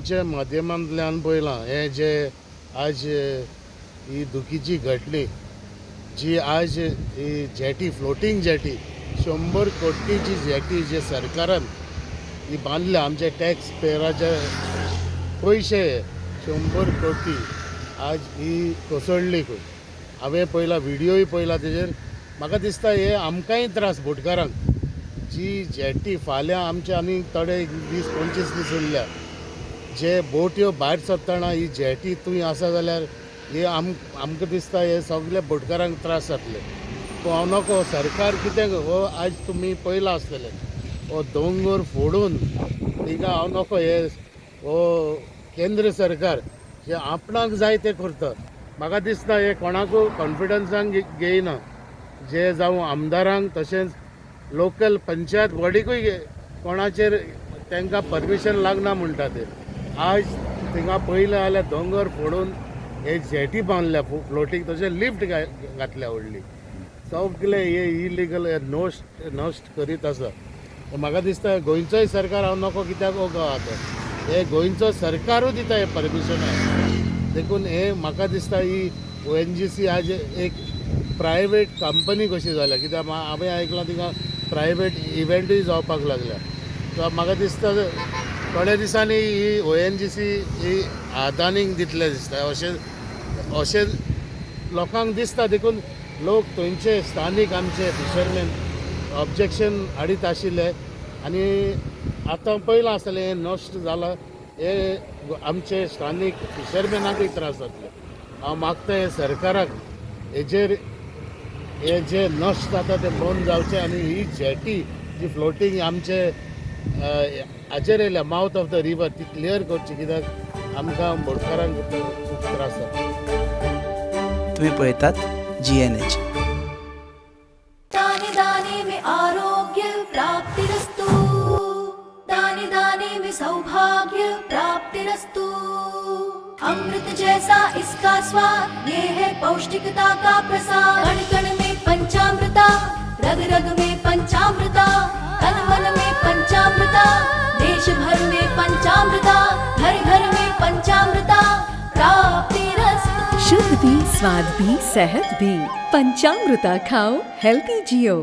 तुमच्या माध्यमांतल्यान पळयलां हे जे आज ही दुखीची घटली जी आज ही जेटी फ्लोटींग जेटी 100 कोटीची जेटी जे सरकारान ही बांदल्या आमचे टॅक्स पेयराचे पयशे 100 कोटी आज ही कोसळ्ळी खंय. हांवें पळयला व्हिडियोय पळयला तेजेर. म्हाका दिसता हे आमकांय त्रास बोटकारांक. जी जेटी फाल्यां आमचे आनी थोडे 20-25 दीस उरल्या जे बोट ह्यो भायर सरतना ही जेटी थंय आसा जाल्यार हे आमकां दिसता हे सगळे बोटकारांक त्रास जातले. पूण हांव नको सरकार कितें हो आज तुमी पळयला आसतले हो दोंगर फोडून थिंगा हांव नको हे हो केंद्र सरकार जे आपणाक जाय ते करता. म्हाका दिसता हे कोणाकूय कॉन्फिडन्सान घेयना जे जावं आमदारांक तशेंच लोकल पंचायत बॉडीकूय कोणाचेर तांकां परमिशन लागना म्हणटा ते. आज थिंगा पळयलें जाल्यार दोंगर फोडून हे जेटी बांदल्या फ्लोटींग तशें लिफ्ट घातल्या व्हडली. सगळे हे इलिगल नश्ट करीत आसा. म्हाका दिसता गोंयचोय सरकार हांव नको कित्याक हो गांवांत हे गोंयचो सरकारूय दिता हे परमिशन देखून हे म्हाका दिसता ही ONGC आज एक प्रायवेट कंपनी कशी जाल्या कित्याक हांवें आयकलां थिंगा प्रायवेट इव्हेंटूय जावपाक लागल्या. सो म्हाका दिसता थोड्या दिसांनी ही ONGC ही अदानीक दितले दिसता अशें लोकांक दिसता. देखून लोक थंयचे स्थानीक आमचे फिशरमॅन ऑब्जेक्शन हाडीत आशिल्ले आनी आतां पळयलां आसतलें हें नश्ट जालां हे आमचे स्थानीक फिशरमॅनाकूय त्रास जातले. हांव मागता हे सरकाराक हेजेर हे जे नश्ट जाता ते बंद जावचें आनी ही जेटी जी फ्लोटींग आमचे हाचेर येयल्या मावथ ऑफ द रिवर ती क्लियर करची कित्याक आमकां बोटकारांक खूब त्रास जाता. तुम्ही पळयतात GNH. दाने दाने में आरोग्य प्राप्तिरस्तु, दाने दाने में सौभाग्य प्राप्तिरस्तु. अमृत जैसा इसका स्वाद, ये है पौष्टिकता का प्रसाद. कण कण में पंचामृता, रग रग में पंचामृता, तन मन में पंचामृता, देश भर में पंचामृता, घर घर में पंचामृता प्राप्तिरस्तु. शुद्ध भी, स्वाद भी, सेहत भी. पंचामृता खाओ, हेल्थी जियो.